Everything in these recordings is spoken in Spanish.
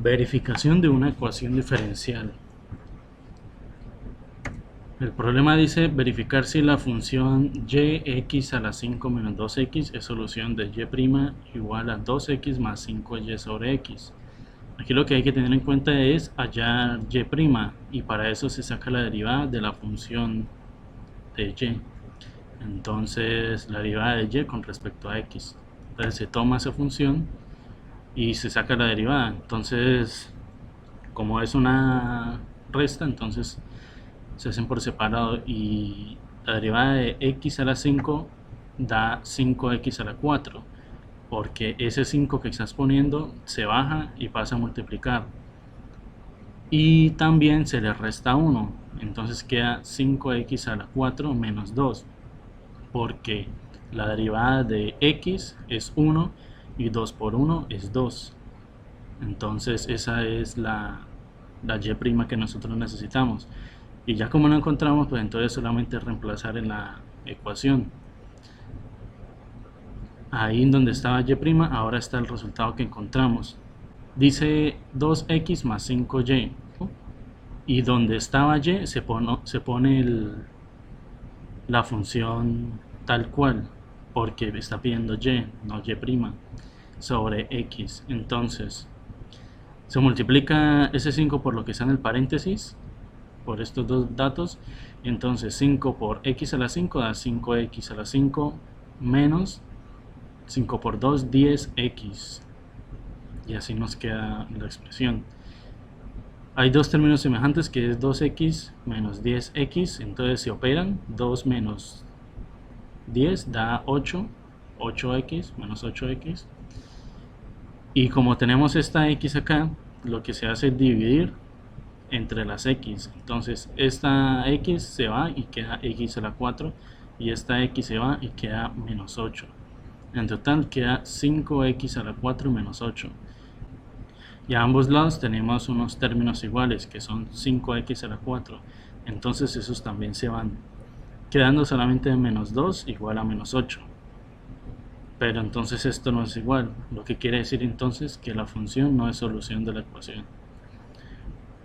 Verificación de una ecuación diferencial. El problema dice verificar si la función y(x) a la 5 menos 2x es solución de y' igual a 2x más 5y sobre x. Aquí lo que hay que tener en cuenta es hallar y', y para eso se saca la derivada de la función de y. Entonces la derivada de y con respecto a x. Entonces se toma esa función y se saca la derivada. Entonces, como es una resta, entonces se hacen por separado y la derivada de x a la 5 da 5x a la 4, porque ese 5 que estás poniendo se baja y pasa a multiplicar, y también se le resta 1, entonces queda 5x a la 4 menos 2, porque la derivada de x es 1 y 2 por 1 es 2. Entonces esa es la y' que nosotros necesitamos. Y ya como lo encontramos, pues entonces solamente reemplazar en la ecuación. Ahí en donde estaba y', ahora está el resultado que encontramos. Dice 2x más 5y. Y donde estaba y se pone la función tal cual, porque está pidiendo y, no y', sobre x. Entonces se multiplica ese 5 por lo que está en el paréntesis, por estos dos datos. Entonces 5 por x a la 5 da 5x a la 5 menos 5 por 2, 10x, y así nos queda la expresión. Hay dos términos semejantes, que es 2x menos 10x, entonces se operan. 2 menos 10 da 8, 8x menos 8x, y como tenemos esta x acá, lo que se hace es dividir entre las x. Entonces esta x se va y queda x a la 4, y esta x se va y queda menos 8. En total queda 5x a la 4 menos 8. Y a ambos lados tenemos unos términos iguales, que son 5x a la 4. Entonces esos también se van, quedando solamente menos 2 igual a menos 8. Pero entonces esto no es igual, lo que quiere decir entonces que la función no es solución de la ecuación.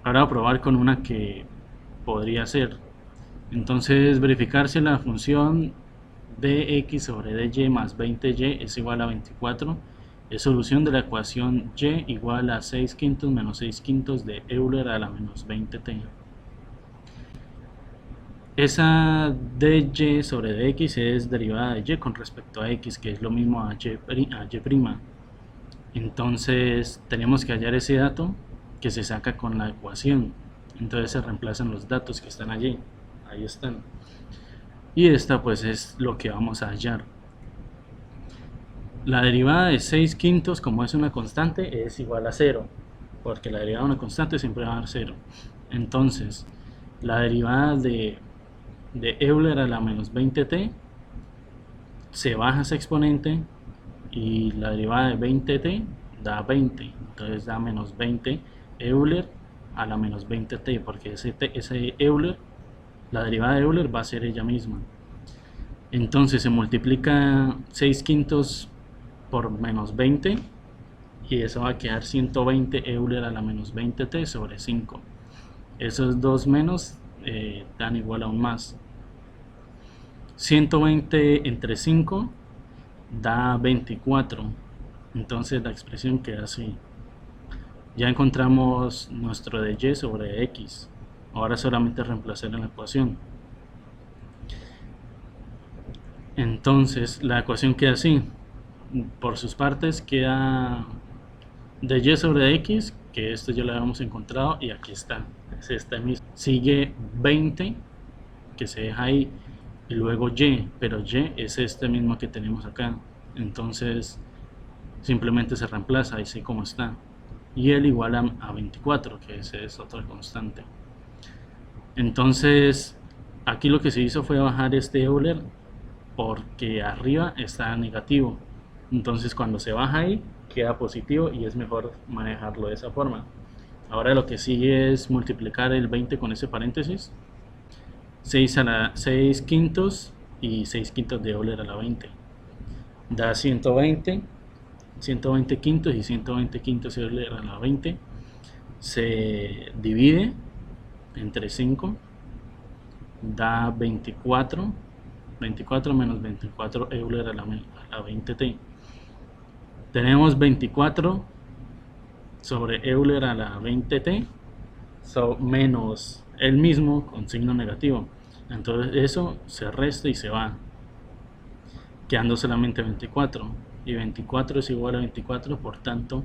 Ahora voy a probar con una que podría ser. Entonces verificar si la función dx sobre dy más 20y es igual a 24 es solución de la ecuación y igual a 6 quintos menos 6 quintos de Euler a la menos 20t. Esa dy sobre dx es derivada de y con respecto a x, que es lo mismo a y'. Entonces tenemos que hallar ese dato que se saca con la ecuación. Entonces se reemplazan los datos que están allí. Ahí están. Y esta pues es lo que vamos a hallar. La derivada de 6 quintos, como es una constante, es igual a 0, porque la derivada de una constante siempre va a dar 0. Entonces la derivada de Euler a la menos 20t, se baja ese exponente, y la derivada de 20t da 20, entonces da menos 20 Euler a la menos 20t, porque ese Euler, la derivada de Euler va a ser ella misma. Entonces se multiplica 6 quintos por menos 20, y eso va a quedar 120 Euler a la menos 20t sobre 5. Esos dos menos dan igual a un más. 120 entre 5 da 24, entonces la expresión queda así. Ya encontramos nuestro de y sobre x, ahora solamente reemplazar en la ecuación. Entonces la ecuación queda así, por sus partes queda de y sobre x, que esto ya lo habíamos encontrado y aquí está, es esta misma. Sigue 20 que se deja ahí, y luego y, pero y es este mismo que tenemos acá, entonces simplemente se reemplaza así como está, y el igual a 24, que ese es otra constante. Entonces aquí lo que se hizo fue bajar este Euler, porque arriba está negativo, entonces cuando se baja ahí queda positivo, y es mejor manejarlo de esa forma. Ahora lo que sigue es multiplicar el 20 con ese paréntesis, 6 quintos y 6 quintos de Euler a la 20 da 120 quintos y 120 quintos de Euler a la 20, se divide entre 5, da 24. 24 menos 24 Euler a la 20t. Tenemos 24 sobre Euler a la 20t menos el mismo con signo negativo. Entonces eso se resta y se va, quedando solamente 24. Y 24 es igual a 24, por tanto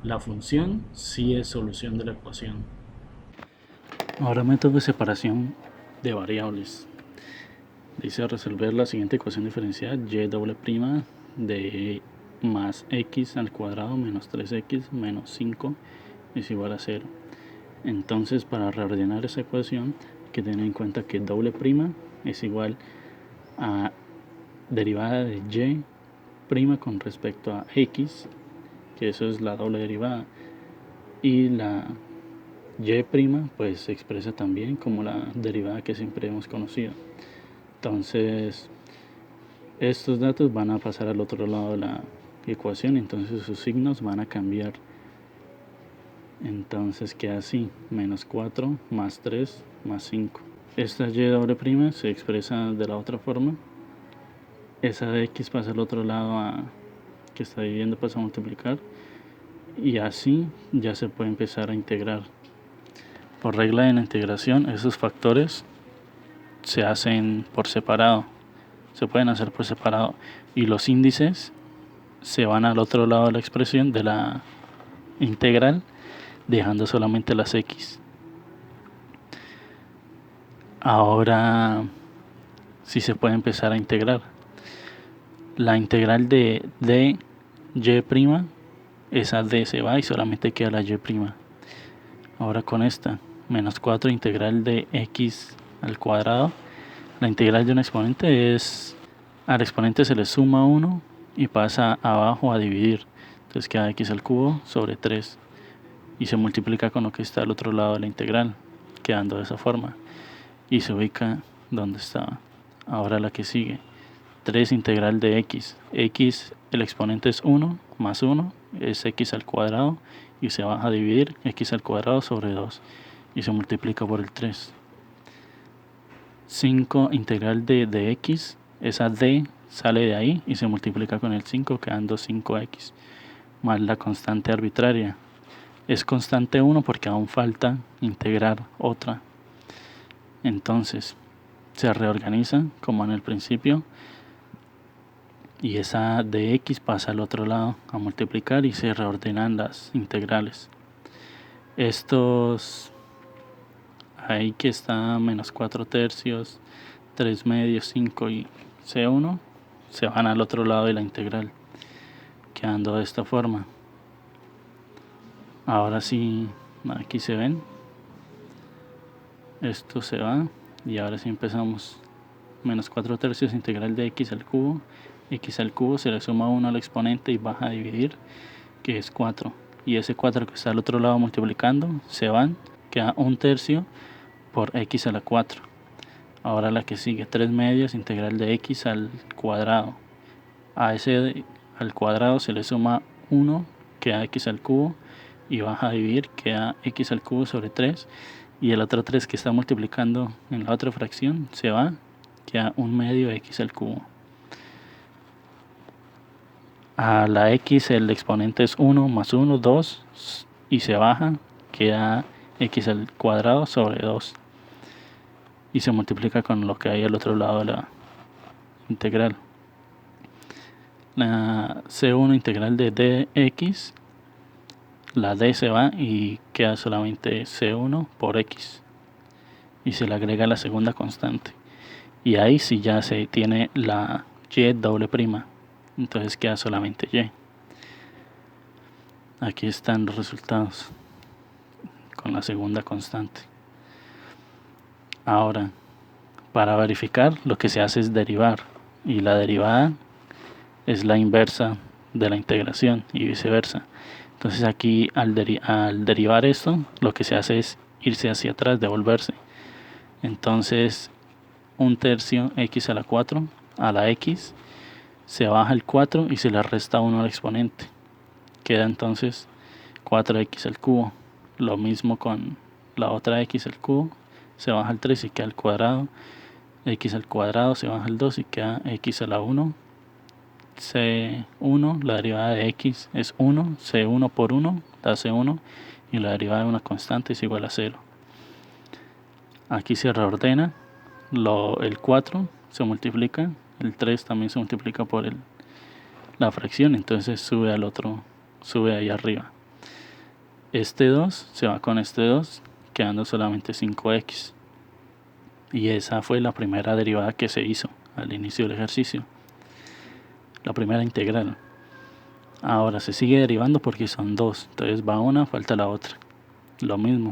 la función sí es solución de la ecuación. Ahora método de separación de variables. Dice resolver la siguiente ecuación diferencial: y doble prima de más x al cuadrado menos 3x menos 5 es igual a 0. Entonces, para reordenar esa ecuación hay que tener en cuenta que doble prima es igual a derivada de y prima con respecto a x, que eso es la doble derivada, y la y prima pues se expresa también como la derivada que siempre hemos conocido. Entonces estos datos van a pasar al otro lado de la ecuación, entonces sus signos van a cambiar. Entonces queda así: menos 4 más 3 más 5. Esta y doble prima se expresa de la otra forma. Esa de x pasa al otro lado que está dividiendo, pasa a multiplicar, y así ya se puede empezar a integrar. Por regla de la integración, esos factores se hacen por separado, se pueden hacer por separado, y los índices se van al otro lado de la expresión de la integral, dejando solamente las x. Ahora sí se puede empezar a integrar. La integral de y', esa d se va y solamente queda la y'. Ahora con esta, menos 4 integral de x al cuadrado. La integral de un exponente es, al exponente se le suma 1 y pasa abajo a dividir. Entonces queda x al cubo sobre 3 y se multiplica con lo que está al otro lado de la integral, quedando de esa forma, y se ubica donde estaba. Ahora la que sigue, 3 integral de x. El exponente es 1 más 1, es x al cuadrado, y se baja a dividir, x al cuadrado sobre 2, y se multiplica por el 3. 5 integral de x, esa d sale de ahí y se multiplica con el 5, quedando 5x, más la constante arbitraria. Es constante 1 porque aún falta integrar otra. Entonces se reorganiza como en el principio, y esa de x pasa al otro lado a multiplicar y se reordenan las integrales. Estos ahí que está menos 4 tercios, 3 medios, 5 y c1 se van al otro lado de la integral, quedando de esta forma. Ahora sí, aquí se ven, esto se va, y ahora sí empezamos. Menos 4 tercios integral de x al cubo se le suma 1 al exponente y baja a dividir, que es 4, y ese 4 que está al otro lado multiplicando se van, queda 1 tercio por x a la 4. Ahora la que sigue, 3 medios integral de x al cuadrado. A ese al cuadrado se le suma 1, queda x al cubo, y baja a dividir, queda x al cubo sobre 3, y el otro 3 que está multiplicando en la otra fracción se va, queda 1 medio x al cubo. A la x el exponente es 1 más 1, 2, y se baja, queda x al cuadrado sobre 2, y se multiplica con lo que hay al otro lado de la integral. La c1 integral de dx, la d se va y queda solamente c1 por x, y se le agrega la segunda constante, y ahí sí ya se tiene la y doble prima, entonces queda solamente y. Aquí están los resultados con la segunda constante. Ahora, para verificar, lo que se hace es derivar, y la derivada es la inversa de la integración y viceversa. Entonces aquí al derivar esto, lo que se hace es irse hacia atrás, devolverse. Entonces 1 tercio x a la 4, a la x se baja el 4 y se le resta 1 al exponente. Queda entonces 4x al cubo. Lo mismo con la otra x al cubo, se baja el 3 y queda al cuadrado. X al cuadrado se baja el 2 y queda x a la 1. C1, la derivada de x es 1, C1 por 1 da C1 y la derivada de una constante es igual a 0. Aquí se reordena, el 4 se multiplica, el 3 también se multiplica por la fracción, entonces sube al otro, sube ahí arriba. Este 2 se va con este 2, quedando solamente 5x. Y esa fue la primera derivada que se hizo al inicio del ejercicio. La primera integral. Ahora se sigue derivando porque son 2. Entonces va una, falta la otra. Lo mismo.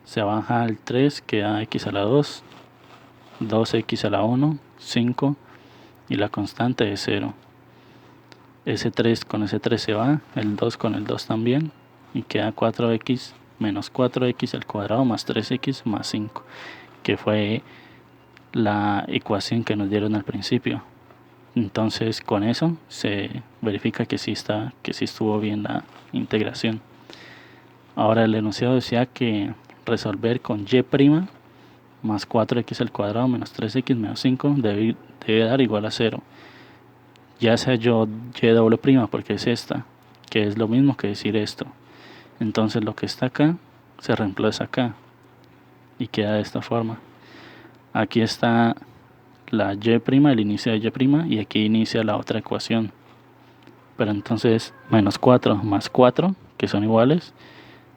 Se baja el 3, queda x a la 2. 2x a la 1, 5. Y la constante es 0. Ese 3 con ese 3 se va. El 2 con el 2 también. Y queda 4x menos 4x al cuadrado más 3x más 5. Que fue la ecuación que nos dieron al principio. Entonces con eso se verifica que sí estuvo bien la integración. Ahora el enunciado decía que resolver con y' más 4x al cuadrado menos 3x menos 5 debe dar igual a 0. Ya sea yo y doble prima porque es esta, que es lo mismo que decir esto. Entonces lo que está acá se reemplaza acá y queda de esta forma. Aquí está la y', el inicio de y', y aquí inicia la otra ecuación. Pero entonces menos 4 más 4, que son iguales,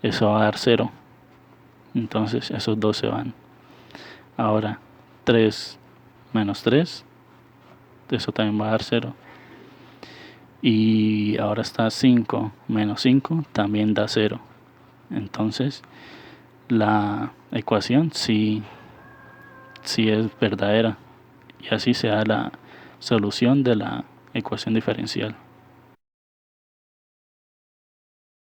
eso va a dar 0. Entonces esos dos se van. Ahora 3 menos 3, eso también va a dar 0. Y ahora está 5 menos 5, también da 0. Entonces la ecuación sí es verdadera. Y así se da la solución de la ecuación diferencial.